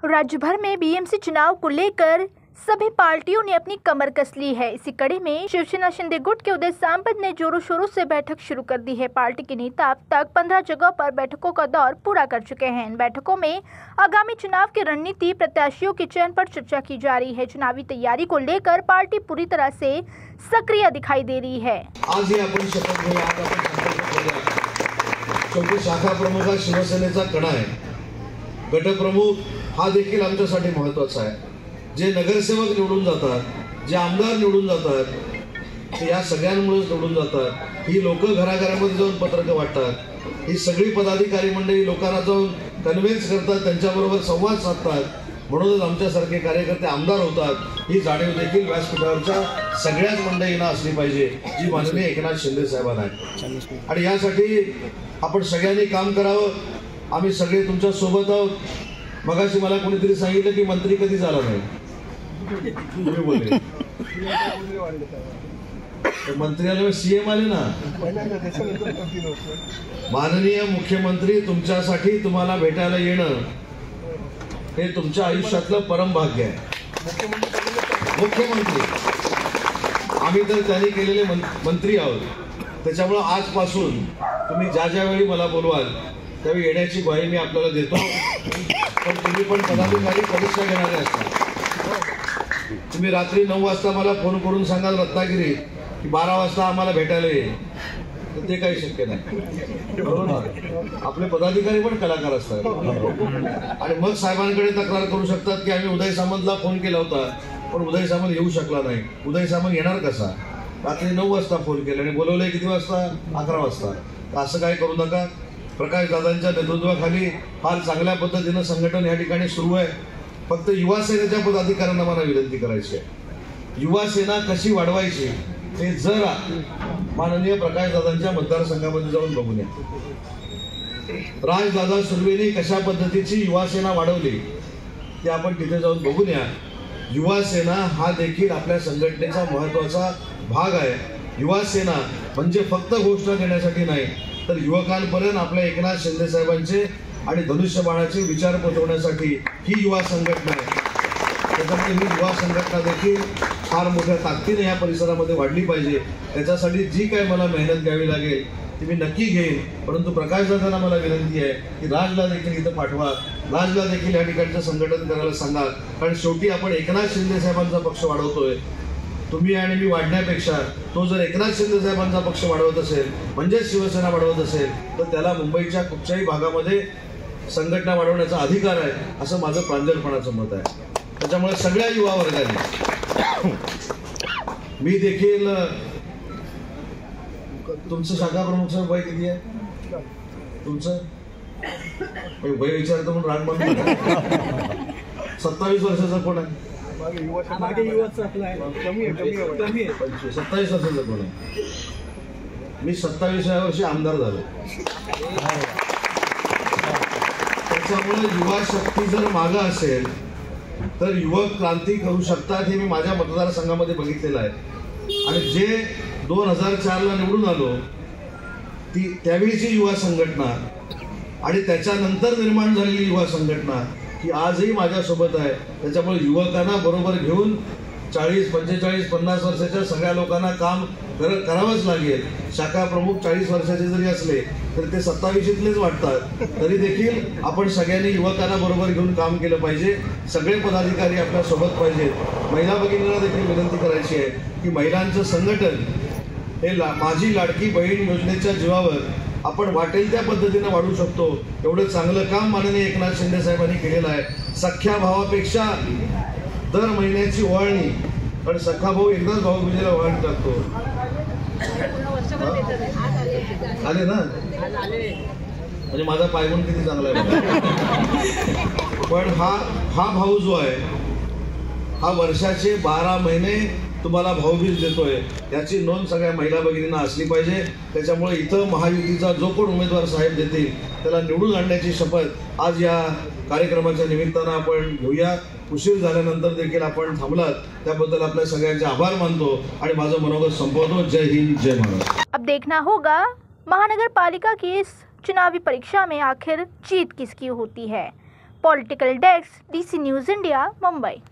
राज्य भर में बीएमसी चुनाव को लेकर सभी पार्टियों ने अपनी कमर कस ली है। इसी कड़ी में शिवसेना शिंदे गुट के उदय सामंत ने जोरों शोरों से बैठक शुरू कर दी है। पार्टी के नेता अब तक 15 जगहों पर बैठकों का दौर पूरा कर चुके हैं। इन बैठकों में आगामी चुनाव की रणनीति, प्रत्याशियों के चयन पर चर्चा की जा रही है। चुनावी तैयारी को लेकर पार्टी पूरी तरह से सक्रिय दिखाई दे रही है। आज ही आपण शपथ घेऊया, आज आपण शेवटी शाखा प्रमुख हा शिवसेनेचा कणा आहे। गटप्रमुख हा देखील आमच्यासाठी महत्त्वाचा आहे। जे नगरसेवक निवडून जातात, जे आमदार निवडून जातात, ते या सगळ्यांमुळेच निवडून जातात। ही लोक घराघरामध्ये जाऊन पत्रकं वाटतात, ही सगळी पदाधिकारी मंडळी लोकांना जाऊन कन्व्हिन्स करतात, त्यांच्याबरोबर संवाद साधतात, म्हणूनच आमच्यासारखे कार्यकर्ते आमदार होतात। ही जाणीव देखील व्यासपीठावरच्या सगळ्याच मंडळींना असली पाहिजे, जी माननीय एकनाथ शिंदे साहेबांना आहे। आणि यासाठी आपण सगळ्यांनी काम करावं। आम्ही सगळे तुमच्या सोबत आहोत। मगाशी मला कोणीतरी सांगितलं की मंत्री कधी झाला नाही, मंत्री आले सीएम आले ना। माननीय मुख्यमंत्री तुमच्यासाठी तुम्हाला भेटायला येणं हे तुमच्या आयुष्यातलं परम भाग्य आहे। मुख्यमंत्री आम्ही तर त्यांनी केलेले मंत्री आहोत, त्याच्यामुळे आजपासून तुम्ही ज्या ज्या वेळी मला बोलवाल त्यावेळी येण्याची ग्वाही मी आपल्याला देतो। पण तुम्ही पण पदाधिकारी परीक्षा घेणारे असता। तुम्ही रात्री 9 वाजता मला फोन करून सांगाल रत्नागिरी की 12 वाजता आम्हाला भेटायला ये, तर ते काही शक्य नाही। आपले पदाधिकारी पण कलाकार असतात आणि मग साहेबांकडे तक्रार करू शकतात की आम्ही उदय सामंतला फोन केला होता पण उदय सामंत येऊ शकला नाही। उदय सामंत येणार कसा? रात्री 9 वाजता फोन केला आणि बोलवलंय किती वाजता? 11 वाजता। असं काय करू नका। प्रकाश दादांच्या नेतृत्वाखाली फार चांगल्या पद्धतीनं संघटन या ठिकाणी सुरू आहे। फक्त युवा सेनेच्या पदाधिकाऱ्यांना मला विनंती करायची आहे, युवा सेना कशी वाढवायची ते जरा माननीय प्रकाश दादांच्या मतदारसंघामध्ये जाऊन बघून या। राजदादा सुर्वेनी कशा पद्धतीची युवा सेना वाढवली ते आपण तिथे जाऊन बघून या। युवा सेना हा देखील आपल्या संघटनेचा महत्त्वाचा भाग आहे। युवा सेना म्हणजे फक्त घोषणा देण्यासाठी नाही, तर युवकांपर्यंत आपल्या एकनाथ शिंदे साहेबांचे आणि धनुष्यबाणाचे विचार पोहोचवण्यासाठी ही युवा संघटना आहे। त्याच्यामुळे ही युवा संघटना देखील फार मोठ्या ताकदीने या परिसरामध्ये वाढली पाहिजे। त्याच्यासाठी जी काय मला मेहनत घ्यावी लागेल ती मी नक्की घेईन। परंतु प्रकाश दादांना मला विनंती आहे की राजला देखील इथं पाठवा, राजला देखील या ठिकाणचं संघटन करायला सांगा। कारण शेवटी आपण एकनाथ शिंदे साहेबांचा पक्ष वाढवतोय। तुम्ही आणि मी वाढण्यापेक्षा तो जर एकनाथ शिंदे साहेबांचा पक्ष वाढवत असेल, म्हणजे शिवसेना वाढवत असेल, तर त्याला मुंबईच्या कुठच्याही भागामध्ये संघटना वाढवण्याचा अधिकार आहे, असं माझं प्रांजळपणाचं मत आहे। त्याच्यामुळे सगळ्या युवा वर्गाने मी देखील तुमचं शाखा प्रमुखचं वय किती आहे? तुमचं वय विचारतो म्हणून राग मानतो। 27 वर्षाचा कोण आहे? 27 वर्षाचा कोण आहे? मी 27व्या वर्षी आमदार झालो। त्याच्यामुळे युवा शक्ती जर मागं असेल तर युवक क्रांती करू शकतात, हे मी माझ्या मतदारसंघामध्ये बघितलेलं आहे। आणि जे 2004ला निवडून आलो त्यावेळीची युवा संघटना आणि त्याच्यानंतर निर्माण झालेली युवा संघटना ही आजही माझ्यासोबत आहे। त्याच्यामुळे युवकांना बरोबर घेऊन 40, 45, 50 वर्षाच्या सगळ्या लोकांना काम करावंच लागेल। शाखा प्रमुख 40 वर्षाचे जरी असले तर ते 27तलेच वाटतात, तरी देखील आपण सगळ्यांनी युवकांना बरोबर घेऊन काम केलं पाहिजे। सगळे पदाधिकारी आपल्या सोबत पाहिजेत। महिला भगिनींना देखील विनंती करायची आहे की महिलांचं संघटन हे माझी लाडकी बहीण योजनेच्या जीवावर आपण वाटेल त्या पद्धतीने वाढू शकतो। एवढं चांगलं काम माननीय एकनाथ शिंदे साहेबांनी केलेलं आहे। सख्या भावापेक्षा दर महिन्याची ओवाळणी, पण सख्खा भाऊ एकदाच भाऊबीजेला ओवाळणी टाकतो। आले ना, म्हणजे माझा पायगुण किती चांगला आहे। पण हा भाऊ जो आहे हा वर्षाचे 12 महिने तुम्हाला भाऊबीज देतोय, याची नोंद सगळ्या महिला भगिनींना असली पाहिजे। त्याच्यामुळे इथं महायुतीचा जो कोण उमेदवार साहेब देतील त्याला निवडून आणण्याची शपथ आज या कार्यक्रमाच्या निमित्तानं आपण घेऊया। उशीर झाल्यानंतर देखील आपण थांबलात त्याबद्दल आपल्या सगळ्यांचे आभार मानतो आणि माझं मनोगत संपवतो। जय हिंद, जय महाराष्ट्र। अब देखना होगा महानगर पालिका की इस चुनावी परीक्षा में आखिर जीत किसकी होती है। Political desk, DC news India, Mumbai.